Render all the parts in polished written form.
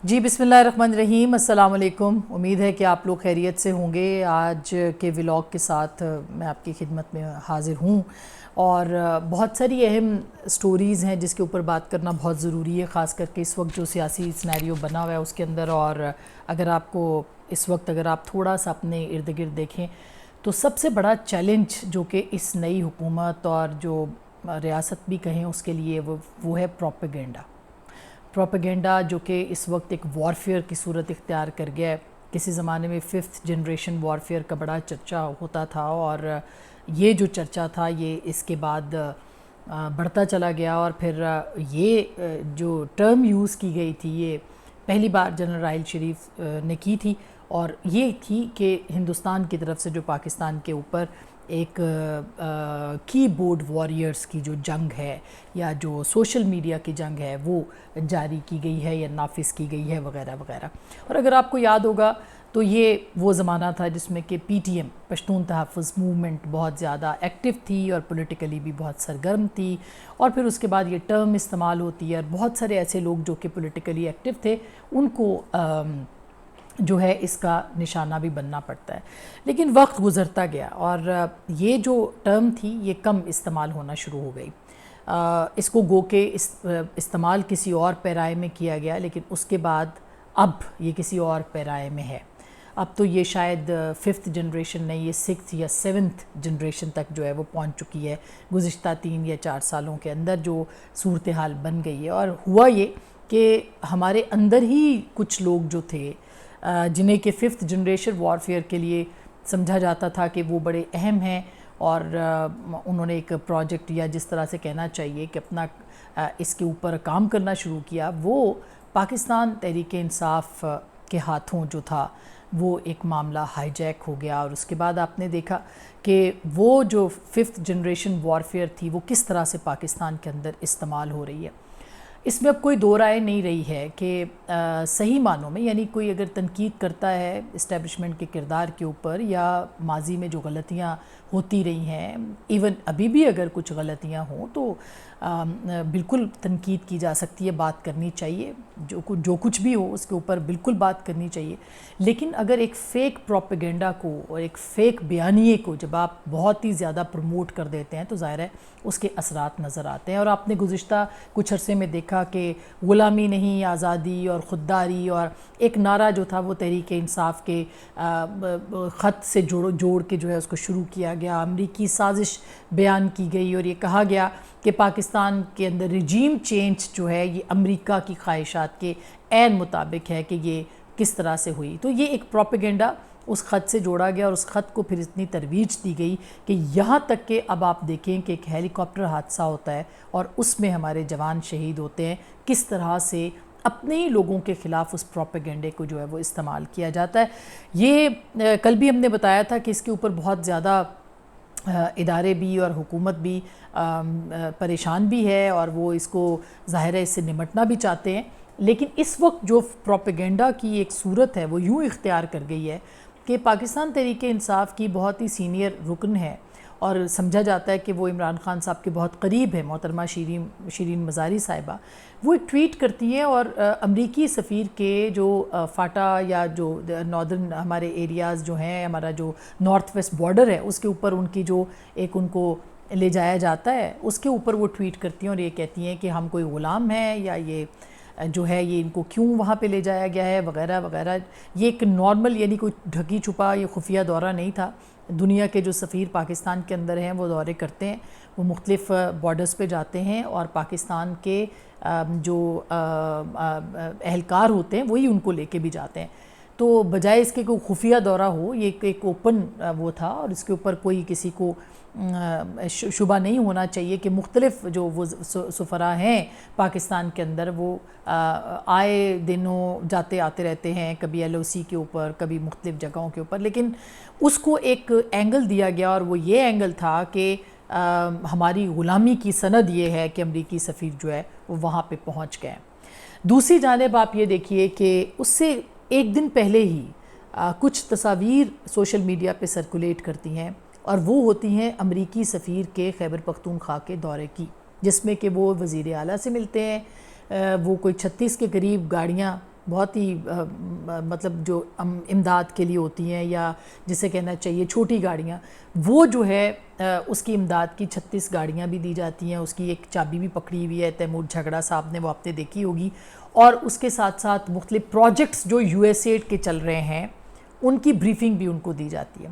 جی بسم اللہ الرحمن الرحیم، السلام علیکم۔ امید ہے کہ آپ لوگ خیریت سے ہوں گے۔ آج کے ولاگ کے ساتھ میں آپ کی خدمت میں حاضر ہوں اور بہت ساری اہم سٹوریز ہیں جس کے اوپر بات کرنا بہت ضروری ہے، خاص کر کے اس وقت جو سیاسی سینیریو بنا ہوا ہے اس کے اندر۔ اور اگر آپ کو اس وقت اگر آپ تھوڑا سا اپنے ارد گرد دیکھیں تو سب سے بڑا چیلنج جو کہ اس نئی حکومت اور جو ریاست بھی کہیں اس کے لیے وہ ہے پروپیگنڈا جو کہ اس وقت ایک وارفیئر کی صورت اختیار کر گیا ہے۔ کسی زمانے میں 5th جنریشن وارفیئر کا بڑا چرچا ہوتا تھا اور یہ جو چرچا تھا یہ اس کے بعد بڑھتا چلا گیا، اور پھر یہ جو ٹرم یوز کی گئی تھی یہ پہلی بار جنرل راحیل شریف نے کی تھی، اور یہ تھی کہ ہندوستان کی طرف سے جو پاکستان کے اوپر ایک کی بورڈ واریئرز کی جو جنگ ہے یا جو سوشل میڈیا کی جنگ ہے وہ جاری کی گئی ہے یا نافذ کی گئی ہے وغیرہ وغیرہ۔ اور اگر آپ کو یاد ہوگا تو یہ وہ زمانہ تھا جس میں کہ پی ٹی ایم پشتون تحفظ موومنٹ بہت زیادہ ایکٹیو تھی اور پولیٹیکلی بھی بہت سرگرم تھی، اور پھر اس کے بعد یہ ٹرم استعمال ہوتی ہے اور بہت سارے ایسے لوگ جو کہ پولیٹیکلی ایکٹیو تھے ان کو جو ہے اس کا نشانہ بھی بننا پڑتا ہے۔ لیکن وقت گزرتا گیا اور یہ جو ٹرم تھی یہ کم استعمال ہونا شروع ہو گئی۔ اس کو گو کہ استعمال کسی اور پیرائے میں کیا گیا، لیکن اس کے بعد اب یہ کسی اور پیرائے میں ہے۔ اب تو یہ شاید 5th جنریشن نہیں، یہ 6th یا 7th جنریشن تک جو ہے وہ پہنچ چکی ہے گزشتہ 3 یا 4 سالوں کے اندر جو صورتحال بن گئی ہے۔ اور ہوا یہ کہ ہمارے اندر ہی کچھ لوگ جو تھے جنہیں کہ 5th جنریشن وارفیئر کے لیے سمجھا جاتا تھا کہ وہ بڑے اہم ہیں، اور انہوں نے ایک پروجیکٹ یا جس طرح سے کہنا چاہیے کہ اپنا اس کے اوپر کام کرنا شروع کیا، وہ پاکستان تحریک انصاف کے ہاتھوں جو تھا وہ ایک معاملہ ہائی جیک ہو گیا۔ اور اس کے بعد آپ نے دیکھا کہ وہ جو 5th جنریشن وارفیئر تھی وہ کس طرح سے پاکستان کے اندر استعمال ہو رہی ہے۔ اس میں اب کوئی دو رائے نہیں رہی ہے کہ صحیح معنوں میں، یعنی کوئی اگر تنقید کرتا ہے اسٹیبلشمنٹ کے کردار کے اوپر یا ماضی میں جو غلطیاں ہوتی رہی ہیں، ایون ابھی بھی اگر کچھ غلطیاں ہوں تو بالکل تنقید کی جا سکتی ہے، بات کرنی چاہیے، جو کچھ بھی ہو اس کے اوپر بالکل بات کرنی چاہیے۔ لیکن اگر ایک فیک پروپیگنڈا کو اور ایک فیک بیانیے کو جب آپ بہت ہی زیادہ پروموٹ کر دیتے ہیں تو ظاہر ہے اس کے اثرات نظر آتے ہیں۔ اور آپ نے گزشتہ کچھ عرصے میں دیکھا کہ غلامی نہیں آزادی اور خودداری، اور ایک نعرہ جو تھا وہ تحریک انصاف کے خط سے جوڑ کے جو ہے اس کو شروع کیا گیا، امریکی سازش بیان کی گئی اور یہ کہا گیا کہ پاکستان کے اندر رجیم چینج جو ہے یہ امریکہ کی خواہشات کے عین مطابق ہے کہ یہ کس طرح سے ہوئی۔ تو یہ ایک پروپیگنڈا اس خط سے جوڑا گیا اور اس خط کو پھر اتنی ترویج دی گئی کہ یہاں تک کہ اب آپ دیکھیں کہ ایک ہیلی کاپٹر حادثہ ہوتا ہے اور اس میں ہمارے جوان شہید ہوتے ہیں، کس طرح سے اپنے ہی لوگوں کے خلاف اس پروپیگنڈے کو جو ہے وہ استعمال کیا جاتا ہے۔ یہ کل بھی ہم نے بتایا تھا کہ اس کے اوپر بہت زیادہ ادارے بھی اور حکومت بھی پریشان بھی ہے اور وہ اس کو ظاہر ہے اس سے نمٹنا بھی چاہتے ہیں، لیکن اس وقت جو پروپیگنڈا کی ایک صورت ہے وہ یوں اختیار کر گئی ہے کہ پاکستان تحریک انصاف کی بہت ہی سینئر رکن ہے اور سمجھا جاتا ہے کہ وہ عمران خان صاحب کے بہت قریب ہے، محترمہ شیرین مزاری صاحبہ، وہ ایک ٹویٹ کرتی ہیں اور امریکی سفیر کے جو فاٹا یا جو ناردرن ہمارے ایریاز جو ہیں، ہمارا جو نارتھ ویسٹ بارڈر ہے اس کے اوپر ان کی جو ایک ان کو لے جایا جاتا ہے اس کے اوپر وہ ٹویٹ کرتی ہیں اور یہ کہتی ہیں کہ ہم کوئی غلام ہیں یا یہ جو ہے یہ ان کو کیوں وہاں پہ لے جایا گیا ہے وغیرہ وغیرہ۔ یہ ایک نارمل یعنی کوئی ڈھکی چھپا یہ خفیہ دورہ نہیں تھا۔ دنیا کے جو سفیر پاکستان کے اندر ہیں وہ دورے کرتے ہیں، وہ مختلف بارڈرز پہ جاتے ہیں اور پاکستان کے جو اہلکار ہوتے ہیں وہی ان کو لے کے بھی جاتے ہیں۔ تو بجائے اس کے کوئی خفیہ دورہ ہو، یہ ایک اوپن وہ تھا اور اس کے اوپر کوئی کسی کو شبہ نہیں ہونا چاہیے کہ مختلف جو وہ سفراء ہیں پاکستان کے اندر وہ آئے دنوں جاتے آتے رہتے ہیں، کبھی ایل او سی کے اوپر، کبھی مختلف جگہوں کے اوپر، لیکن اس کو ایک اینگل دیا گیا اور وہ یہ اینگل تھا کہ ہماری غلامی کی سند یہ ہے کہ امریکی سفیر جو ہے وہ وہاں پہ پہنچ گئے۔ دوسری جانب آپ یہ دیکھیے کہ اس سے ایک دن پہلے ہی کچھ تصاویر سوشل میڈیا پہ سرکولیٹ کرتی ہیں اور وہ ہوتی ہیں امریکی سفیر کے خیبر پختونخوا کے دورے کی، جس میں کہ وہ وزیر اعلیٰ سے ملتے ہیں، وہ کوئی 36 کے قریب گاڑیاں بہت ہی مطلب جو امداد کے لیے ہوتی ہیں یا جسے کہنا چاہیے چھوٹی گاڑیاں، وہ جو ہے اس کی امداد کی 36 گاڑیاں بھی دی جاتی ہیں، اس کی ایک چابی بھی پکڑی ہوئی ہے تیمور جھگڑا صاحب نے، وہ آپ نے دیکھی ہوگی. اور اس کے ساتھ ساتھ مختلف پروجیکٹس جو یو ایس ایڈ کے چل رہے ہیں ان کی بریفنگ بھی ان کو دی جاتی ہے.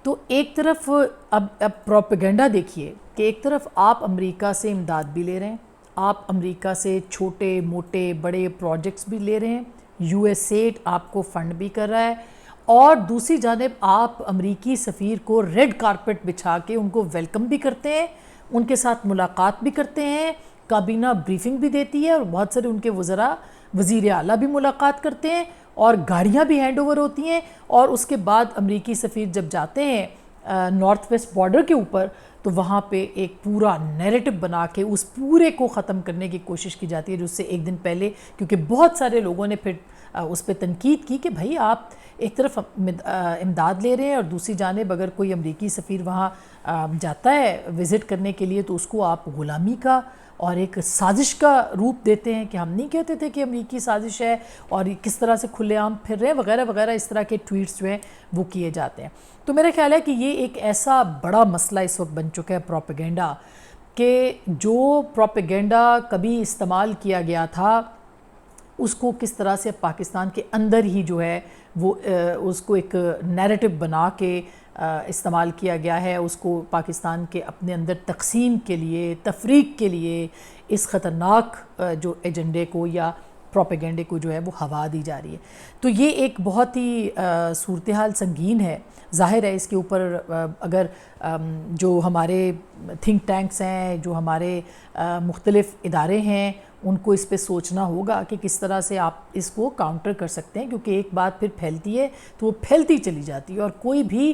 تو ایک طرف اب پروپیگنڈا دیکھیے کہ ایک طرف آپ امریکہ سے امداد بھی لے رہے ہیں، آپ امریکہ سے چھوٹے موٹے بڑے پروجیکٹس بھی لے رہے ہیں، یو ایس ایڈ آپ کو فنڈ بھی کر رہا ہے، اور دوسری جانب آپ امریکی سفیر کو ریڈ کارپٹ بچھا کے ان کو ویلکم بھی کرتے ہیں، ان کے ساتھ ملاقات بھی کرتے ہیں، کابینہ بریفنگ بھی دیتی ہے، اور بہت سارے ان کے وزراء وزیر اعلیٰ بھی ملاقات کرتے ہیں، اور گاڑیاں بھی ہینڈ اوور ہوتی ہیں. اور اس کے بعد امریکی سفیر جب جاتے ہیں نارتھ ویسٹ بارڈر کے اوپر تو وہاں پہ ایک پورا نیریٹو بنا کے اس پورے کو ختم کرنے کی کوشش کی جاتی ہے، جو اس سے ایک دن پہلے، کیونکہ بہت سارے لوگوں نے پھر اس پہ تنقید کی کہ بھائی آپ ایک طرف امداد لے رہے ہیں اور دوسری جانب اگر کوئی امریکی سفیر وہاں جاتا ہے وزٹ کرنے کے لیے تو اس کو آپ غلامی کا اور ایک سازش کا روپ دیتے ہیں، کہ ہم نہیں کہتے تھے کہ امریکی سازش ہے، اور کس طرح سے کھلے عام پھر رہے ہیں وغیرہ وغیرہ، اس طرح کے ٹویٹس جو ہیں وہ کیے جاتے ہیں. تو میرا خیال ہے کہ یہ ایک ایسا بڑا مسئلہ اس وقت بن چکا ہے پروپیگنڈا، کہ جو پروپیگنڈا کبھی استعمال کیا گیا تھا اس کو کس طرح سے پاکستان کے اندر ہی جو ہے وہ اس کو ایک نیریٹو بنا کے استعمال کیا گیا ہے، اس کو پاکستان کے اپنے اندر تقسیم کے لیے، تفریق کے لیے اس خطرناک جو ایجنڈے کو یا پروپیگنڈے کو جو ہے وہ ہوا دی جا رہی ہے. تو یہ ایک بہت ہی صورتحال سنگین ہے. ظاہر ہے اس کے اوپر اگر جو ہمارے تھنک ٹینکس ہیں، جو ہمارے مختلف ادارے ہیں، ان کو اس پہ سوچنا ہوگا کہ کس طرح سے آپ اس کو کاؤنٹر کر سکتے ہیں، کیونکہ ایک بات پھر پھیلتی ہے تو وہ پھیلتی چلی جاتی ہے اور کوئی بھی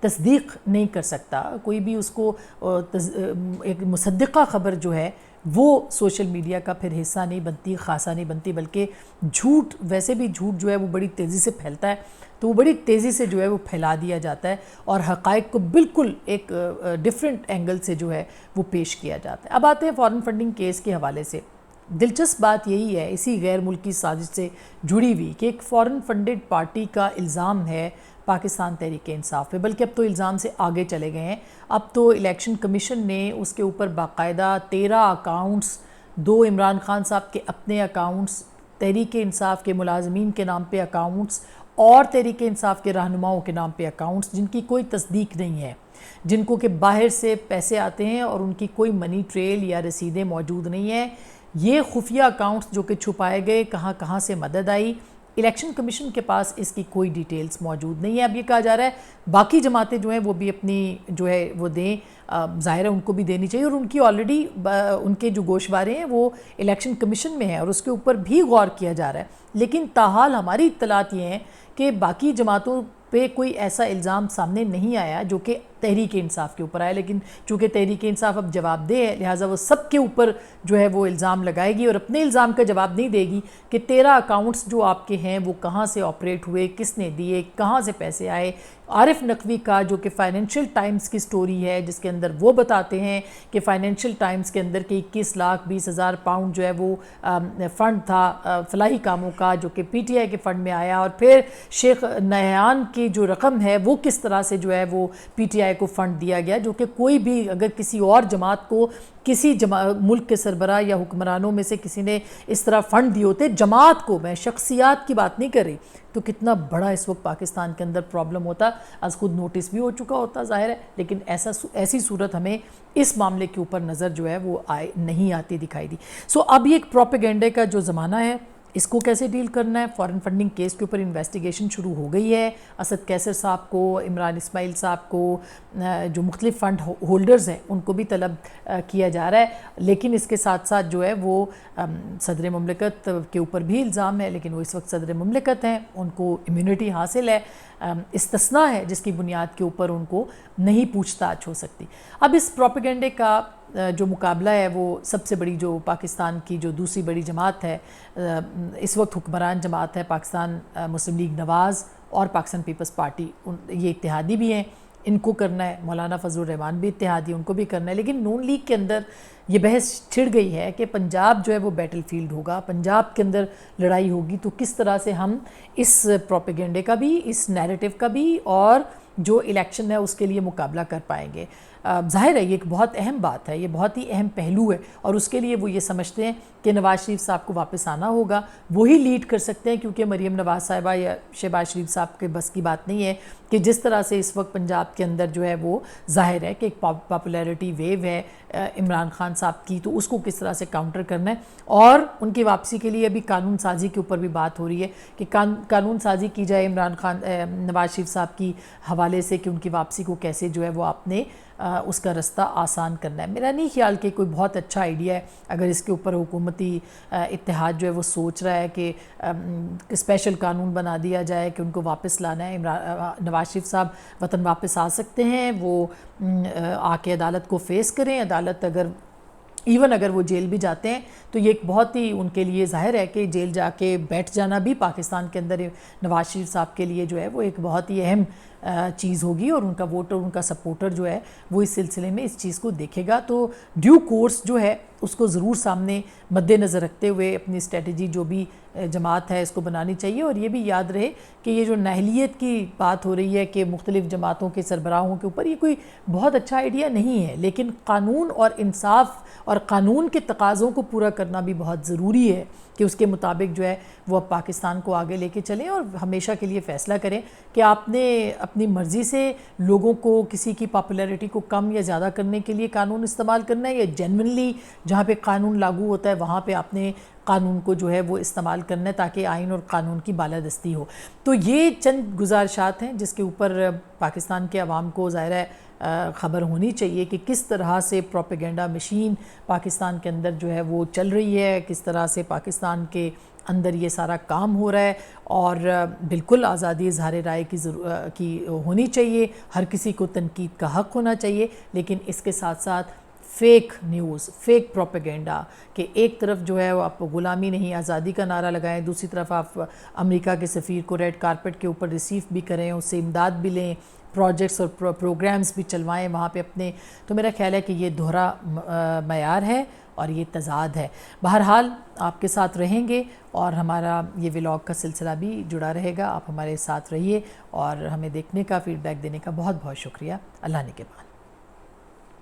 تصدیق نہیں کر سکتا، کوئی بھی اس کو ایک مصدقہ خبر جو ہے وہ سوشل میڈیا کا پھر حصہ نہیں بنتی، خاصہ نہیں بنتی، بلکہ جھوٹ، ویسے بھی جھوٹ جو ہے وہ بڑی تیزی سے پھیلتا ہے، تو وہ بڑی تیزی سے جو ہے وہ پھیلا دیا جاتا ہے اور حقائق کو بالکل ایک ڈیفرنٹ اینگل سے جو ہے وہ پیش کیا جاتا ہے. اب آتے ہیں فارن فنڈنگ کیس کے حوالے سے. دلچسپ بات یہی ہے اسی غیر ملکی سازش سے جڑی ہوئی کہ ایک فارن فنڈڈ پارٹی کا الزام ہے پاکستان تحریک انصاف پہ، بلکہ اب تو الزام سے آگے چلے گئے ہیں. اب تو الیکشن کمیشن نے اس کے اوپر باقاعدہ 13 اکاؤنٹس، 2 عمران خان صاحب کے اپنے اکاؤنٹس، تحریک انصاف کے ملازمین کے نام پہ اکاؤنٹس اور تحریک انصاف کے رہنماؤں کے نام پہ اکاؤنٹس جن کی کوئی تصدیق نہیں ہے، جن کو کہ باہر سے پیسے آتے ہیں اور ان کی کوئی منی ٹریل یا رسیدیں موجود نہیں ہیں. یہ خفیہ اکاؤنٹس جو کہ چھپائے گئے، کہاں کہاں سے مدد آئی، الیکشن کمیشن کے پاس اس کی کوئی ڈیٹیلز موجود نہیں ہے. اب یہ کہا جا رہا ہے باقی جماعتیں جو ہیں وہ بھی اپنی جو ہے وہ دیں، ظاہر ہے ان کو بھی دینی چاہیے، اور ان کی آلریڈی ان کے جو گوشوارے ہیں وہ الیکشن کمیشن میں ہیں اور اس کے اوپر بھی غور کیا جا رہا ہے. لیکن تاحال ہماری اطلاعات یہ ہیں کہ باقی جماعتوں پہ کوئی ایسا الزام سامنے نہیں آیا جو کہ تحریک انصاف کے اوپر آیا، لیکن چونکہ تحریک انصاف اب جواب دہ ہے لہٰذا وہ سب کے اوپر جو ہے وہ الزام لگائے گی اور اپنے الزام کا جواب نہیں دے گی کہ 13 اکاؤنٹس جو آپ کے ہیں وہ کہاں سے آپریٹ ہوئے، کس نے دیے، کہاں سے پیسے آئے. عارف نقوی کا جو کہ فائنینشیل ٹائمز کی سٹوری ہے جس کے اندر وہ بتاتے ہیں کہ فائنینشیل ٹائمز کے اندر کہ 21,20,000 پاؤنڈ جو ہے وہ فنڈ تھا فلاحی کاموں کا جو کہ پی ٹی آئی کے فنڈ میں آیا، اور پھر شیخ نہیان کی جو رقم ہے وہ کس طرح سے جو ہے وہ پی ٹی آئی کو فنڈ دیا گیا، جو کہ کوئی بھی اگر کسی اور جماعت کو کسی ملک کے سربراہ یا حکمرانوں میں سے کسی نے اس طرح فنڈ دیے ہوتے جماعت کو، میں شخصیات کی بات نہیں کر رہی، تو کتنا بڑا اس وقت پاکستان کے اندر پرابلم ہوتا، از خود نوٹس بھی ہو چکا ہوتا ظاہر ہے. لیکن ایسی صورت ہمیں اس معاملے کے اوپر نظر جو ہے وہ نہیں آتی دکھائی دی. اب یہ ایک پروپیگنڈے کا جو زمانہ ہے، اس کو کیسے ڈیل کرنا ہے. فارن فنڈنگ کیس کے اوپر انویسٹیگیشن شروع ہو گئی ہے. اسد کیسر صاحب کو، عمران اسماعیل صاحب کو، جو مختلف فنڈ ہولڈرز ہیں ان کو بھی طلب کیا جا رہا ہے، لیکن اس کے ساتھ ساتھ جو ہے وہ صدر مملکت کے اوپر بھی الزام ہے، لیکن وہ اس وقت صدر مملکت ہیں، ان کو امیونٹی حاصل ہے، استثناء ہے جس کی بنیاد کے اوپر ان کو نہیں پوچھ تاچھ ہو سکتی. اب اس پروپیگنڈے کا جو مقابلہ ہے وہ سب سے بڑی جو پاکستان کی جو دوسری بڑی جماعت ہے اس وقت حکمران جماعت ہے، پاکستان مسلم لیگ نواز اور پاکستان پیپلز پارٹی، یہ اتحادی بھی ہیں، ان کو کرنا ہے، مولانا فضل الرحمان بھی اتحادی، ان کو بھی کرنا ہے، لیکن نون لیگ کے اندر یہ بحث چھڑ گئی ہے کہ پنجاب جو ہے وہ بیٹل فیلڈ ہوگا، پنجاب کے اندر لڑائی ہوگی، تو کس طرح سے ہم اس پروپیگنڈے کا بھی، اس نیریٹو کا بھی اور جو الیکشن ہے اس کے لیے مقابلہ کر پائیں گے۔ ظاہر ہے یہ ایک بہت اہم بات ہے، یہ بہت ہی اہم پہلو ہے، اور اس کے لیے وہ یہ سمجھتے ہیں کہ نواز شریف صاحب کو واپس آنا ہوگا، وہی لیڈ کر سکتے ہیں، کیونکہ مریم نواز صاحبہ یا شہباز شریف صاحب کے بس کی بات نہیں ہے کہ جس طرح سے اس وقت پنجاب کے اندر جو ہے وہ ظاہر ہے کہ ایک پاپولیرٹی ویو ہے عمران خان صاحب کی، تو اس کو کس طرح سے کاؤنٹر کرنا ہے، اور ان کی واپسی کے لیے ابھی قانون سازی کے اوپر بھی بات ہو رہی ہے کہ قانون سازی کی جائے عمران خان نواز شریف صاحب کی حوالے سے کہ ان کی واپسی کو کیسے جو ہے وہ آپ نے اس کا رستہ آسان کرنا ہے۔ میرا نہیں خیال کہ کوئی بہت اچھا آئیڈیا ہے اگر اس کے اوپر حکومتی اتحاد جو ہے وہ سوچ رہا ہے کہ اسپیشل قانون بنا دیا جائے کہ ان کو واپس لانا ہے۔ نواز شریف صاحب وطن واپس آ سکتے ہیں، وہ آ کے عدالت کو فیس کریں، عدالت اگر وہ جیل بھی جاتے ہیں تو یہ ایک بہت ہی ان کے لیے ظاہر ہے کہ جیل جا کے بیٹھ جانا بھی پاکستان کے اندر نواز شریف صاحب کے لیے جو ہے وہ ایک بہت ہی اہم چیز ہوگی، اور ان کا ووٹر، ان کا سپورٹر جو ہے وہ اس سلسلے میں اس چیز کو دیکھے گا، تو ڈیو کورس جو ہے اس کو ضرور سامنے مد نظر رکھتے ہوئے اپنی اسٹریٹجی جو بھی جماعت ہے اس کو بنانی چاہیے، اور یہ بھی یاد رہے کہ یہ جو نااہلیت کی بات ہو رہی ہے کہ مختلف جماعتوں کے سربراہوں کے اوپر، یہ کوئی بہت اچھا آئیڈیا نہیں ہے، لیکن قانون اور انصاف اور قانون کے تقاضوں کو پورا کرنا بھی بہت ضروری ہے کہ اس کے مطابق جو ہے وہ اب پاکستان کو آگے لے کے چلیں اور ہمیشہ کے لیے فیصلہ کریں کہ آپ نے اپنی مرضی سے لوگوں کو، کسی کی پاپولیرٹی کو کم یا زیادہ کرنے کے لیے قانون استعمال کرنا ہے، یا جینونلی جہاں پہ قانون لاگو ہوتا ہے وہاں پہ آپ نے قانون کو جو ہے وہ استعمال کرنا ہے تاکہ آئین اور قانون کی بالادستی ہو۔ تو یہ چند گزارشات ہیں جس کے اوپر پاکستان کے عوام کو ظاہر ہے خبر ہونی چاہیے کہ کس طرح سے پروپیگنڈا مشین پاکستان کے اندر جو ہے وہ چل رہی ہے، کس طرح سے پاکستان کے اندر یہ سارا کام ہو رہا ہے، اور بالکل آزادی اظہار رائے کی ہونی چاہیے، ہر کسی کو تنقید کا حق ہونا چاہیے، لیکن اس کے ساتھ ساتھ فیک نیوز، فیک پروپیگنڈا کہ ایک طرف جو ہے وہ آپ غلامی نہیں آزادی کا نعرہ لگائیں، دوسری طرف آپ امریکہ کے سفیر کو ریڈ کارپٹ کے اوپر ریسیو بھی کریں، اس سے امداد بھی لیں، پروجیکٹس اور پروگرامز بھی چلوائیں وہاں پہ اپنے، تو میرا خیال ہے کہ یہ دوہرا معیار ہے اور یہ تضاد ہے۔ بہرحال آپ کے ساتھ رہیں گے اور ہمارا یہ ولاگ کا سلسلہ بھی جڑا رہے گا، آپ ہمارے ساتھ رہیے اور ہمیں دیکھنے کا، فیڈ بیک دینے کا بہت بہت شکریہ۔ اللہ نگہبان۔